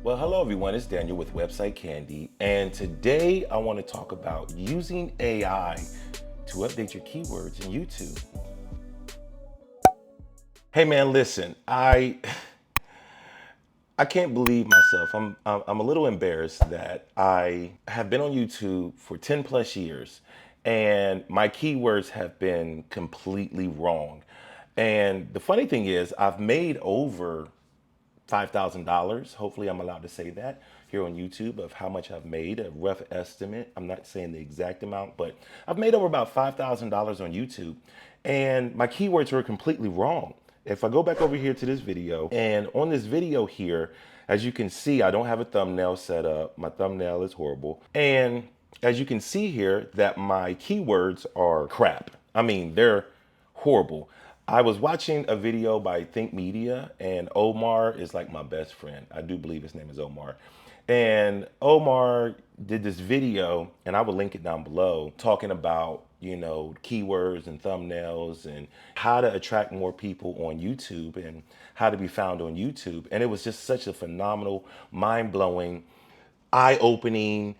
Well, hello everyone, it's Daniel with Website Candy, and today I want to talk about using AI to update your keywords in YouTube. Hey man, listen, I can't believe myself. I'm a little embarrassed that I have been on YouTube for 10 plus years and my keywords have been completely wrong. And the funny thing is, I've made over $5,000. Hopefully, I'm allowed to say that here on YouTube of how much I've made, a rough estimate. I'm not saying the exact amount, but I've made over about $5,000 on YouTube. And my keywords were completely wrong. If I go back over here to this video, and on this video here, as you can see, I don't have a thumbnail set up. My thumbnail is horrible. And as you can see here, that my keywords are crap. I mean, they're horrible. I was watching a video by Think Media, and Omar is like my best friend. I do believe his name is Omar. And Omar did this video, and I will link it down below, talking about, keywords and thumbnails and how to attract more people on YouTube and how to be found on YouTube. And it was just such a phenomenal, mind-blowing, eye-opening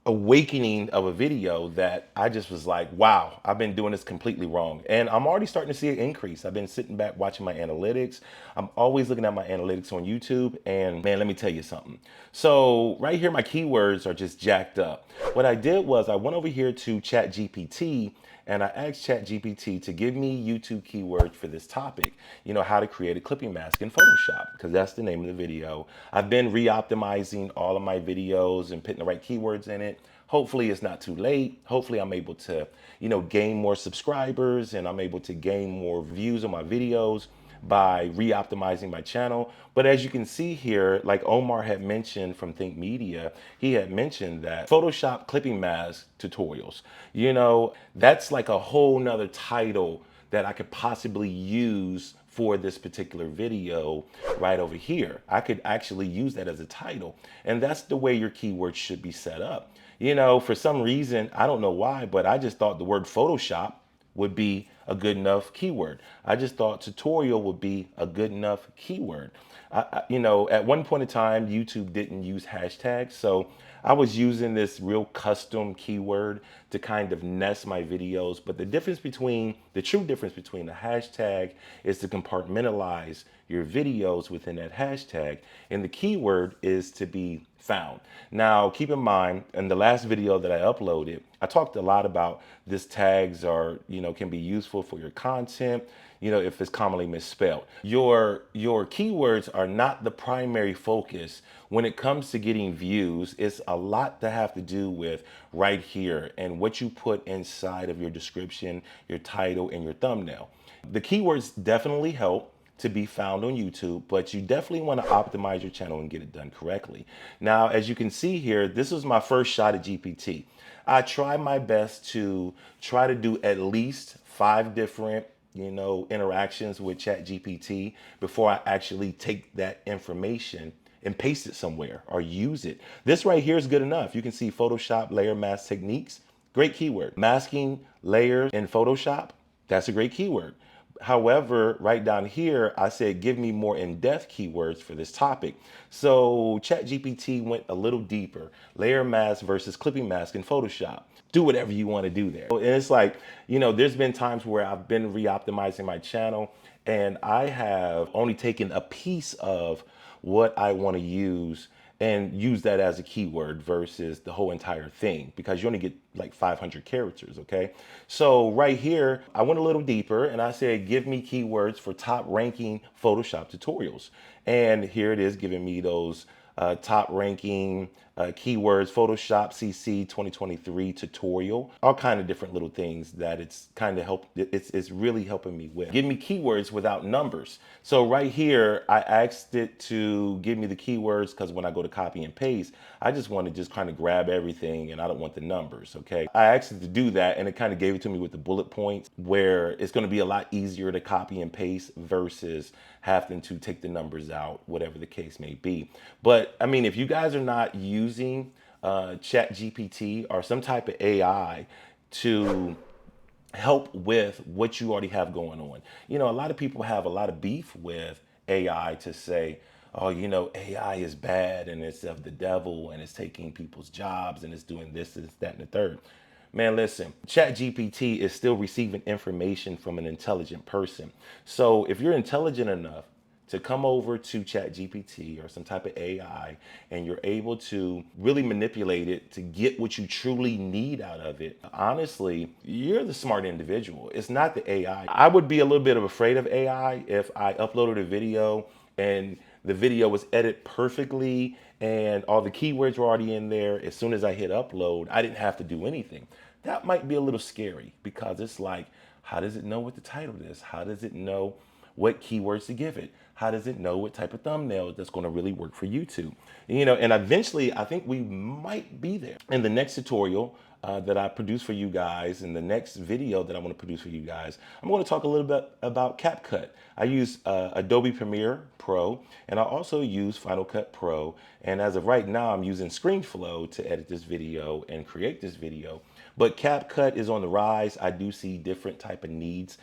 awakening of a video that I just was like, wow, I've been doing this completely wrong. And I'm already starting to see an increase. I've been sitting back watching my analytics. I'm always looking at my analytics on YouTube. And man, let me tell you something. So right here, my keywords are just jacked up. What I did was I went over here to ChatGPT and I asked ChatGPT to give me YouTube keywords for this topic, how to create a clipping mask in Photoshop, because that's the name of the video. I've been re-optimizing all of my videos and putting the right keywords in it. Hopefully it's not too late. Hopefully I'm able to, gain more subscribers and I'm able to gain more views on my videos by re-optimizing my channel. But as you can see here, like Omar had mentioned from Think Media, he had mentioned that Photoshop clipping mask tutorials, that's like a whole nother title that I could possibly use for this particular video right over here. I could actually use that as a title. And that's the way your keywords should be set up. For some reason, I don't know why, but I just thought the word Photoshop would be a good enough keyword. I just thought tutorial would be a good enough keyword. At one point in time, YouTube didn't use hashtags. So I was using this real custom keyword to kind of nest my videos. But the true difference between a hashtag is to compartmentalize your videos within that hashtag. And the keyword is to be found. Now, keep in mind, in the last video that I uploaded, I talked a lot about this tags can be useful for your content, if it's commonly misspelled. Your keywords are not the primary focus when it comes to getting views. It's a lot to have to do with right here and what you put inside of your description, your title, and your thumbnail. The keywords definitely help to be found on YouTube, but you definitely want to optimize your channel and get it done correctly. Now, as you can see here, this was my first shot at GPT. I try my best to try to do at least 5 different interactions with ChatGPT before I actually take that information and paste it somewhere or use it. This right here is good enough. You can see Photoshop layer mask techniques, great keyword. Masking layers in Photoshop, that's a great keyword. However, right down here, I said, give me more in-depth keywords for this topic. So ChatGPT went a little deeper. Layer mask versus clipping mask in Photoshop. Do whatever you want to do there. And it's like, there's been times where I've been re-optimizing my channel and I have only taken a piece of what I want to use and use that as a keyword versus the whole entire thing, because you only get like 500 characters, okay? So right here, I went a little deeper and I said, give me keywords for top ranking Photoshop tutorials. And here it is giving me those top ranking keywords, Photoshop CC 2023 tutorial, all kind of different little things that it's kind of it's really helping me with. Give me keywords without numbers. So right here, I asked it to give me the keywords because when I go to copy and paste, I just want to just kind of grab everything and I don't want the numbers, okay? I asked it to do that and it kind of gave it to me with the bullet points where it's going to be a lot easier to copy and paste versus having to take the numbers out, whatever the case may be. But I mean, if you guys are not using ChatGPT or some type of AI to help with what you already have going on. A lot of people have a lot of beef with AI to say, oh, you know, AI is bad and it's of the devil and it's taking people's jobs and it's doing this, that, and the third. Man, listen, ChatGPT is still receiving information from an intelligent person. So if you're intelligent enough to come over to ChatGPT or some type of AI and you're able to really manipulate it to get what you truly need out of it, honestly, you're the smart individual. It's not the AI. I would be a little bit of afraid of AI if I uploaded a video and the video was edited perfectly and all the keywords were already in there. As soon as I hit upload, I didn't have to do anything. That might be a little scary because it's like, how does it know what the title is? How does it know what keywords to give it? How does it know what type of thumbnail that's going to really work for YouTube? You know, and eventually I think we might be there. In the next tutorial that I produce for you guys, in the next video that I want to produce for you guys, I'm going to talk a little bit about CapCut. I use Adobe Premiere Pro, and I also use Final Cut Pro. And as of right now, I'm using ScreenFlow to edit this video and create this video. But CapCut is on the rise. I do see different type of needs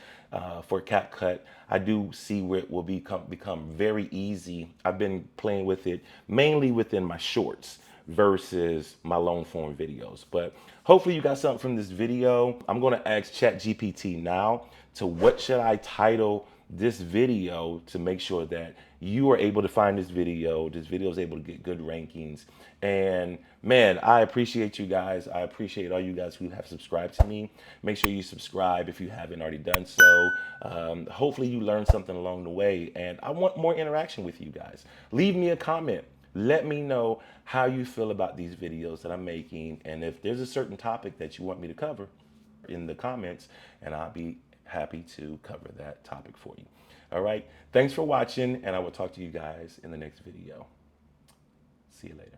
for CapCut. I do see where it will become very easy. I've been playing with it mainly within my shorts versus my long form videos. But hopefully you got something from this video. I'm going to ask ChatGPT now to what should I title this video to make sure that you are able to find this video. This video is able to get good rankings. And man, I appreciate you guys. I appreciate all you guys who have subscribed to me. Make sure you subscribe if you haven't already done so. Hopefully you learned something along the way. And I want more interaction with you guys. Leave me a comment. Let me know how you feel about these videos that I'm making. And if there's a certain topic that you want me to cover in the comments, and I'll be happy to cover that topic for you. All right. Thanks for watching, and I will talk to you guys in the next video. See you later.